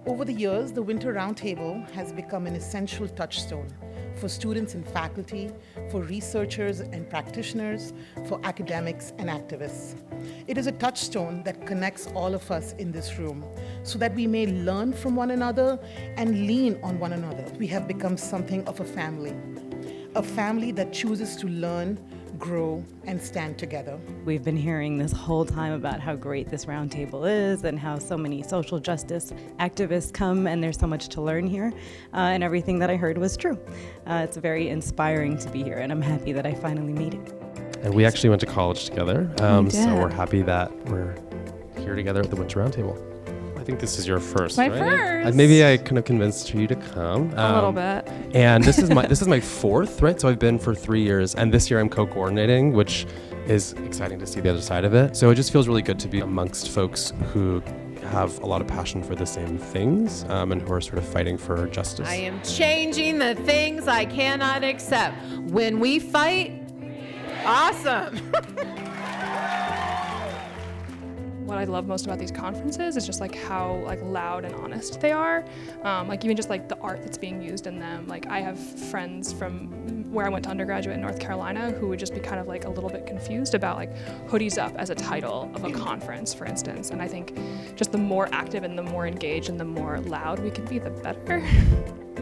Over the years, the Winter Roundtable has become an essential touchstone for students and faculty, for researchers and practitioners, for academics and activists. It is a touchstone that connects all of us in this room so that we may learn from one another and lean on one another. We have become something of a family that chooses to learn, grow, and stand together. We've been hearing this whole time about how great this roundtable is and how so many social justice activists come and there's so much to learn here. And everything that I heard was true. It's very inspiring to be here, and I'm happy that I finally made it. And we actually went to college together, so we're happy that we're here together at the Winter Roundtable. I think this is your first, My right? first. Maybe I could have convinced you to come. A little bit. And this is my fourth, right? So I've been for 3 years, and this year I'm co-coordinating, which is exciting to see the other side of it. So it just feels really good to be amongst folks who have a lot of passion for the same things, and who are sort of fighting for justice. I am changing the things I cannot accept. When we fight, awesome. What I love most about these conferences is just like how like loud and honest they are. Like even just like the art that's being used in them. Like I have friends from where I went to undergraduate in North Carolina who would just be kind of like a little bit confused about like hoodies up as a title of a conference, for instance. And I think just the more active and the more engaged and the more loud we can be, the better.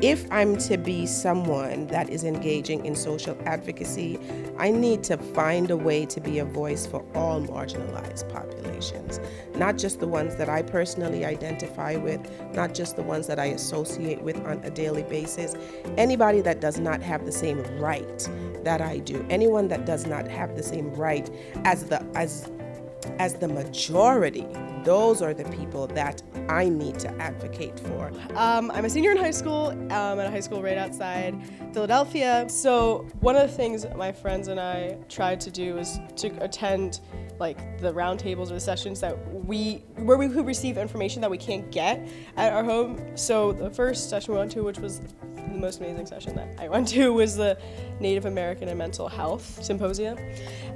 If I'm to be someone that is engaging in social advocacy, I need to find a way to be a voice for all marginalized populations, not just the ones that I personally identify with, not just the ones that I associate with on a daily basis. Anybody that does not have the same right that I do, anyone that does not have the same right as the majority, those are the people that I need to advocate for. I'm a senior in high school, at a high school right outside Philadelphia. So one of the things my friends and I tried to do is to attend like the roundtables or the sessions where we could receive information that we can't get at our home. So the first session we went to, which was the most amazing session that I went to, was the Native American and Mental Health Symposium.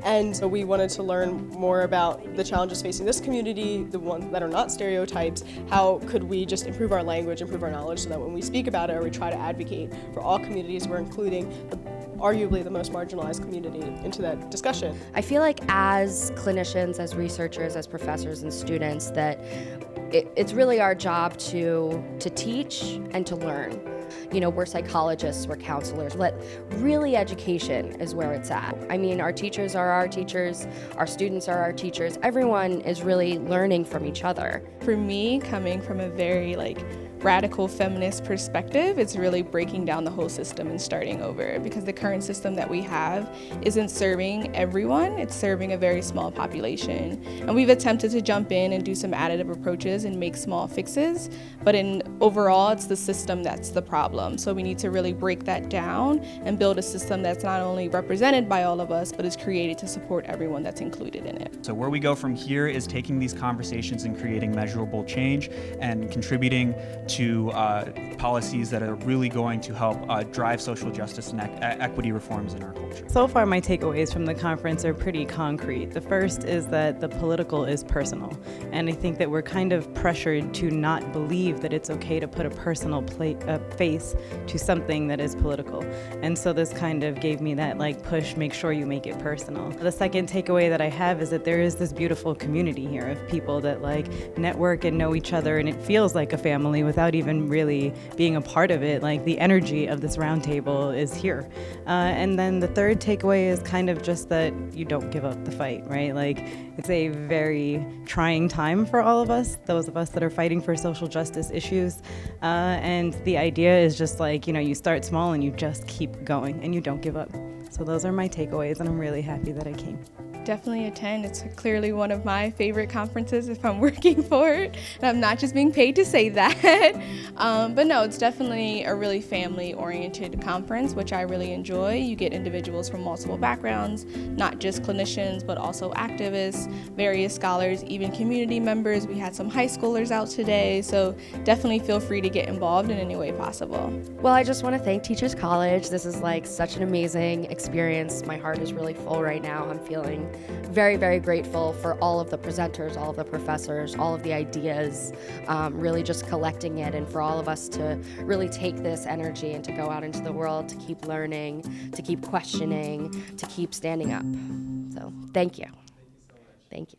And so we wanted to learn more about the challenges facing this community, the ones that are not stereotypes. How could we just improve our language, improve our knowledge, so that when we speak about it or we try to advocate for all communities, we're including arguably the most marginalized community into that discussion. I feel like as clinicians, as researchers, as professors and students, that it's really our job to teach and to learn. You know, we're psychologists, we're counselors, but really education is where it's at. I mean, our teachers are our teachers, our students are our teachers. Everyone is really learning from each other. For me, coming from a very radical feminist perspective, it's really breaking down the whole system and starting over, because the current system that we have isn't serving everyone, it's serving a very small population. And we've attempted to jump in and do some additive approaches and make small fixes, but overall it's the system that's the problem. So we need to really break that down and build a system that's not only represented by all of us, but is created to support everyone that's included in it. So where we go from here is taking these conversations and creating measurable change and contributing to policies that are really going to help drive social justice and equity reforms in our culture. So far, my takeaways from the conference are pretty concrete. The first is that the political is personal. And I think that we're kind of pressured to not believe that it's okay to put a personal face to something that is political. And so this kind of gave me that push, make sure you make it personal. The second takeaway that I have is that there is this beautiful community here of people that network and know each other, and it feels like a family without even really being a part of it. The energy of this roundtable is here. And then the third takeaway is kind of just that you don't give up the fight, right? It's a very trying time for all of us, those of us that are fighting for social justice issues. And the idea is just you start small and you just keep going and you don't give up. So those are my takeaways, and I'm really happy that I came. Definitely attend. It's clearly one of my favorite conferences if I'm working for it. And I'm not just being paid to say that. But no, it's definitely a really family-oriented conference, which I really enjoy. You get individuals from multiple backgrounds, not just clinicians, but also activists, various scholars, even community members. We had some high schoolers out today, so definitely feel free to get involved in any way possible. Well, I just want to thank Teachers College. This is such an amazing experience. My heart is really full right now. I'm feeling very, very grateful for all of the presenters, all of the professors, all of the ideas, really just collecting it, and for all of us to really take this energy and to go out into the world, to keep learning, to keep questioning, to keep standing up. So thank you. Thank you.